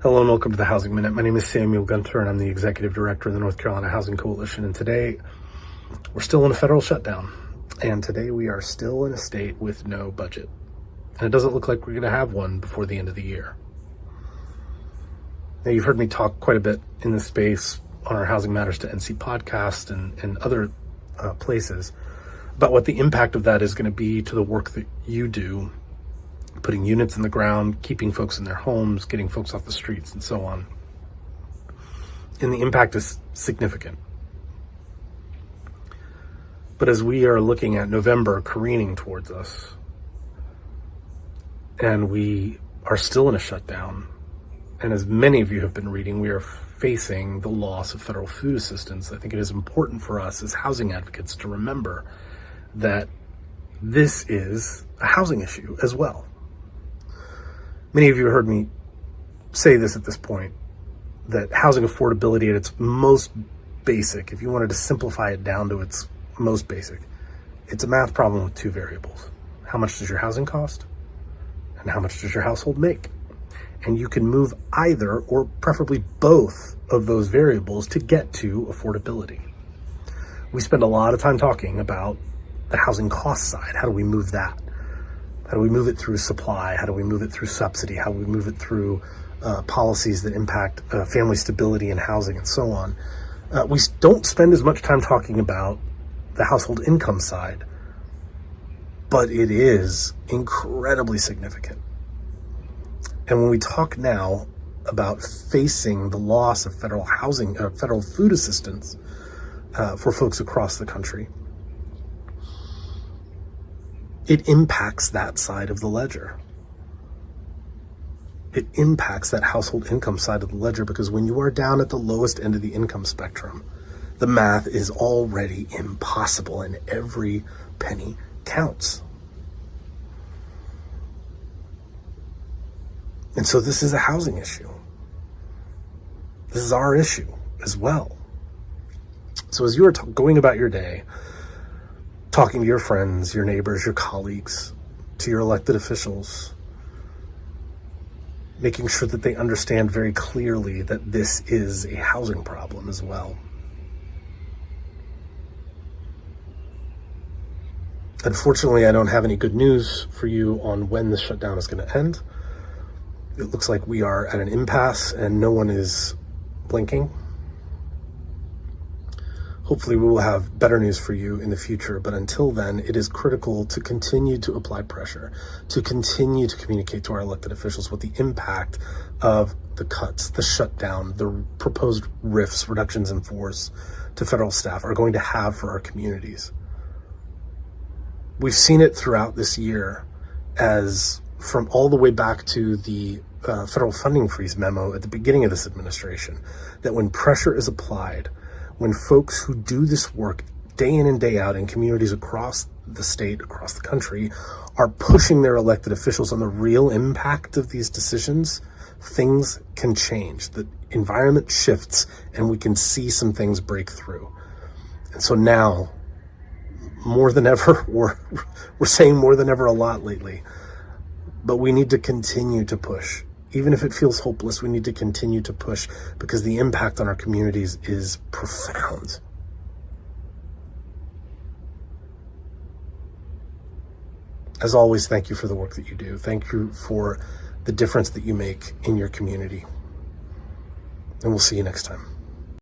Hello and welcome to the Housing Minute. My name is Samuel Gunter and I'm the Executive Director of the North Carolina Housing Coalition. And today we're still in a federal shutdown. And today we are still in a state with no budget. And it doesn't look like we're going to have one before the end of the year. Now, you've heard me talk quite a bit in this space on our Housing Matters to NC podcast and other places about what the impact of that is going to be to the work that you do, putting units in the ground, keeping folks in their homes, getting folks off the streets, and so on. And the impact is significant. But as we are looking at November careening towards us, and we are still in a shutdown, and as many of you have been reading, we are facing the loss of federal food assistance. I think it is important for us as housing advocates to remember that this is a housing issue as well. Many of you heard me say this at this point, that housing affordability at its most basic, if you wanted to simplify it down to its most basic, it's a math problem with two variables. How much does your housing cost? And how much does your household make? And you can move either or preferably both of those variables to get to affordability. We spend a lot of time talking about the housing cost side. How do we move that? How do we move it through supply? How do we move it through subsidy? How do we move it through policies that impact family stability and housing and so on? We don't spend as much time talking about the household income side, but it is incredibly significant. And when we talk now about facing the loss of federal federal food assistance for folks across the country, it impacts that side of the ledger. It impacts that household income side of the ledger, because when you are down at the lowest end of the income spectrum, the math is already impossible and every penny counts. And so this is a housing issue. This is our issue as well. So as you are going about your day, talking to your friends, your neighbors, your colleagues, to your elected officials, making sure that they understand very clearly that this is a housing problem as well. Unfortunately, I don't have any good news for you on when this shutdown is going to end. It looks like we are at an impasse and no one is blinking. Hopefully we will have better news for you in the future, but until then, it is critical to continue to apply pressure, to continue to communicate to our elected officials what the impact of the cuts, the shutdown, the proposed RIFs, reductions in force to federal staff are going to have for our communities. We've seen it throughout this year, as from all the way back to the federal funding freeze memo at the beginning of this administration, that when pressure is applied, when folks who do this work day in and day out in communities across the state, across the country, are pushing their elected officials on the real impact of these decisions, things can change. The environment shifts and we can see some things break through. And so now, more than ever, we're saying more than ever a lot lately, but we need to continue to push. Even if it feels hopeless, we need to continue to push, because the impact on our communities is profound. As always, thank you for the work that you do. Thank you for the difference that you make in your community. And we'll see you next time.